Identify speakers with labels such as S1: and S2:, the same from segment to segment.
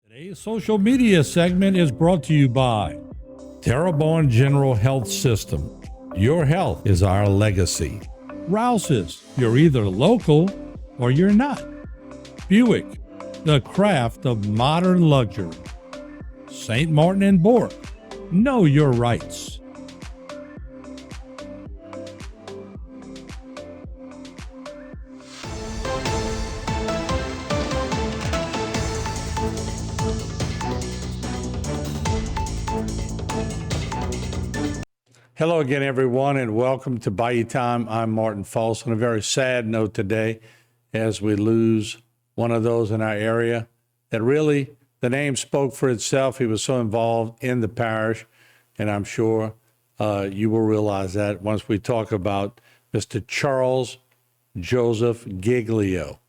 S1: Today's social media segment is brought to you by Terrebonne General Health System. Your health is our legacy. Rouse's, you're either local or you're not. Buick, the craft of modern luxury. St. Martin and Bork, know your rights. Hello again, everyone, and welcome to Bayou Time. I'm Martin Folse. On a very sad note today, as we lose one of those in our area that really, the name spoke for itself. He was so involved in the parish, and I'm sure you will realize that once we talk about Mr. Charles Joseph Giglio.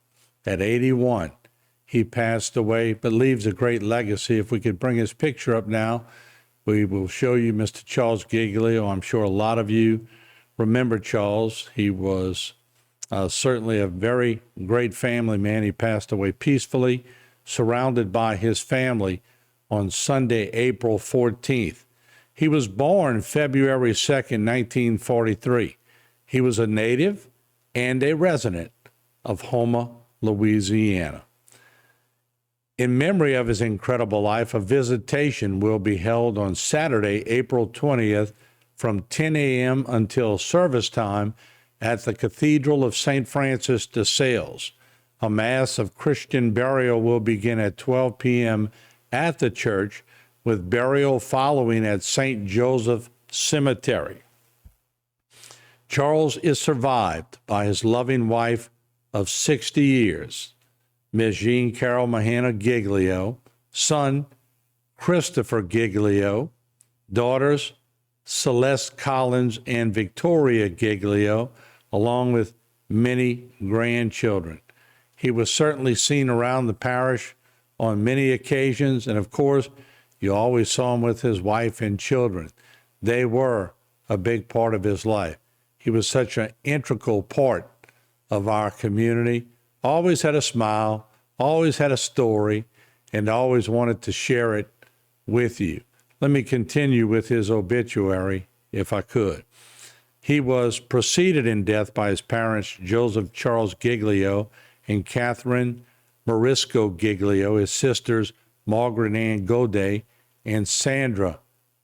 S1: At 81, he passed away, but leaves a great legacy. If we could bring his picture up now, we will show you Mr. Charles Giglio. I'm sure a lot of you remember Charles. He was certainly a very great family man. He passed away peacefully, surrounded by his family on Sunday, April 14th. He was born February 2nd, 1943. He was a native and a resident of Houma, Louisiana. In memory of his incredible life, a visitation will be held on Saturday, April 20th from 10 a.m. until service time at the Cathedral of St. Francis de Sales. A Mass of Christian burial will begin at 12 p.m. at the church, with burial following at St. Joseph Cemetery. Charles is survived by his loving wife of 60 years, Ms. Jean Carol Mahana Giglio, son Christopher Giglio, daughters Celeste Collins and Victoria Giglio, along with many grandchildren. He was certainly seen around the parish on many occasions, and of course, you always saw him with his wife and children. They were a big part of his life. He was such an integral part of our community. Always had a smile, always had a story, and always wanted to share it with you. Let me continue with his obituary, if I could. He was preceded in death by his parents, Joseph Charles Giglio and Catherine Morisco Giglio, his sisters, Margaret Ann Godet and Sandra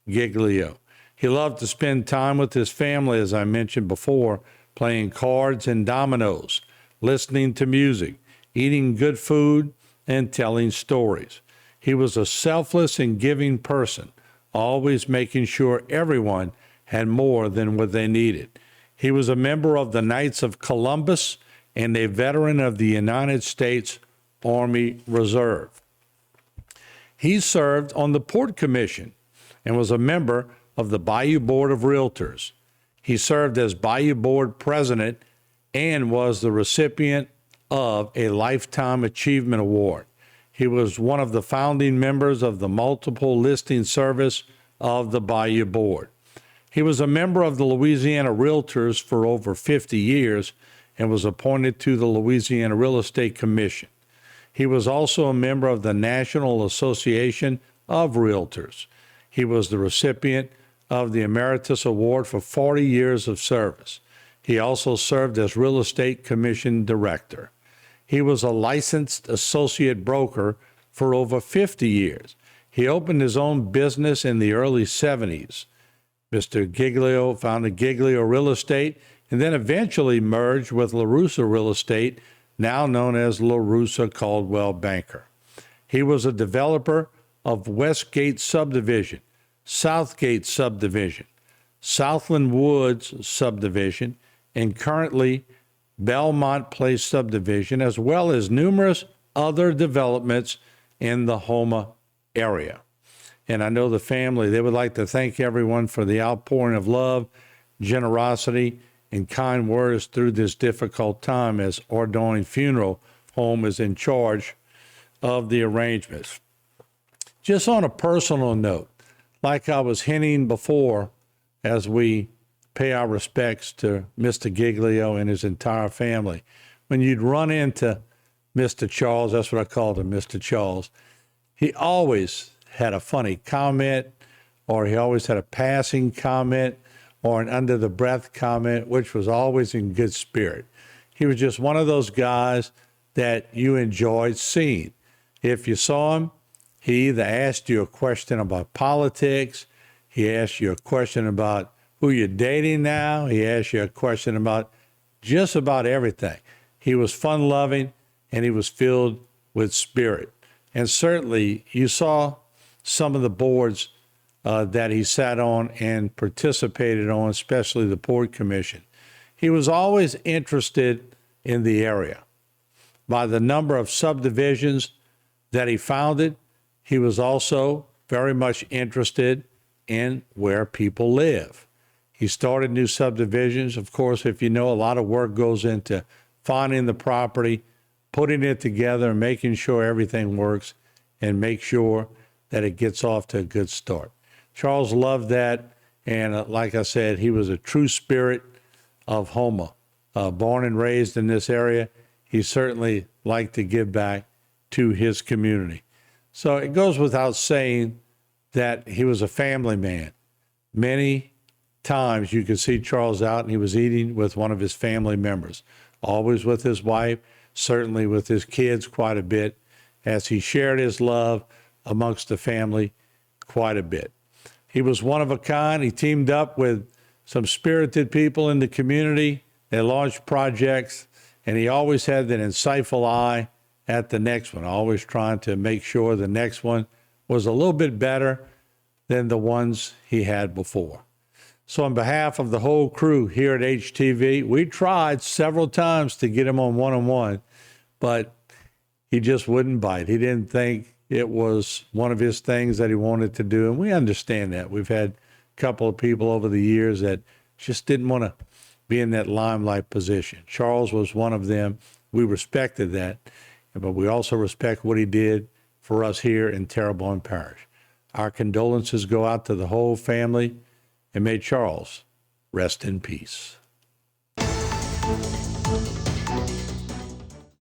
S1: Giglio. He loved to spend time with his family, as I mentioned before, playing cards and dominoes, listening to music, eating good food, and telling stories. He was a selfless and giving person, always making sure everyone had more than what they needed. He was a member of the Knights of Columbus and a veteran of the United States Army Reserve. He served on the Port Commission and was a member of the Bayou Board of Realtors. He served as Bayou Board President and was the recipient of a Lifetime Achievement Award. He was one of the founding members of the Multiple Listing Service of the Bayou Board. He was a member of the Louisiana Realtors for over 50 years and was appointed to the Louisiana Real Estate Commission. He was also a member of the National Association of Realtors. He was the recipient of the Emeritus Award for 40 years of service. He also served as Real Estate Commission Director. He was a licensed associate broker for over 50 years. He opened his own business in the early 70s. Mr. Giglio founded Giglio Real Estate and then eventually merged with LaRussa Real Estate, now known as LaRussa Caldwell Banker. He was a developer of Westgate Subdivision, Southgate Subdivision, Southland Woods Subdivision, and currently Belmont Place Subdivision, as well as numerous other developments in the Houma area. And I know the family, they would like to thank everyone for the outpouring of love, generosity, and kind words through this difficult time, as Ordine Funeral Home is in charge of the arrangements. Just on a personal note, like I was hinting before, as we pay our respects to Mr. Giglio and his entire family, when you'd run into Mr. Charles, that's what I called him, Mr. Charles, He always had a funny comment, or he always had a passing comment or an under the breath comment, which was always in good spirit. He was just one of those guys that you enjoyed seeing. If you saw him, he either asked you a question about politics, he asked you a question about who you're dating now, he asked you a question about just about everything. He was fun-loving, and he was filled with spirit. And certainly, you saw some of the boards that he sat on and participated on, especially the Port Commission. He was always interested in the area. By the number of subdivisions that he founded, he was also very much interested in where people live. He started new subdivisions. Of course, if you know, a lot of work goes into finding the property, putting it together, making sure everything works, and make sure that it gets off to a good start. Charles loved that, and like I said, he was a true spirit of Houma. Born and raised in this area, he certainly liked to give back to his community. So it goes without saying that he was a family man. Many times you could see Charles out and he was eating with one of his family members, always with his wife, certainly with his kids quite a bit, as he shared his love amongst the family quite a bit. He was one of a kind. He teamed up with some spirited people in the community. They launched projects, and he always had that insightful eye at the next one, always trying to make sure the next one was a little bit better than the ones he had before. So on behalf of the whole crew here at HTV, we tried several times to get him on one-on-one, but he just wouldn't bite. He didn't think it was one of his things that he wanted to do, and we understand that. We've had a couple of people over the years that just didn't want to be in that limelight position. Charles was one of them. We respected that, but we also respect what he did for us here in Terrebonne Parish. Our condolences go out to the whole family, and may Charles rest in peace.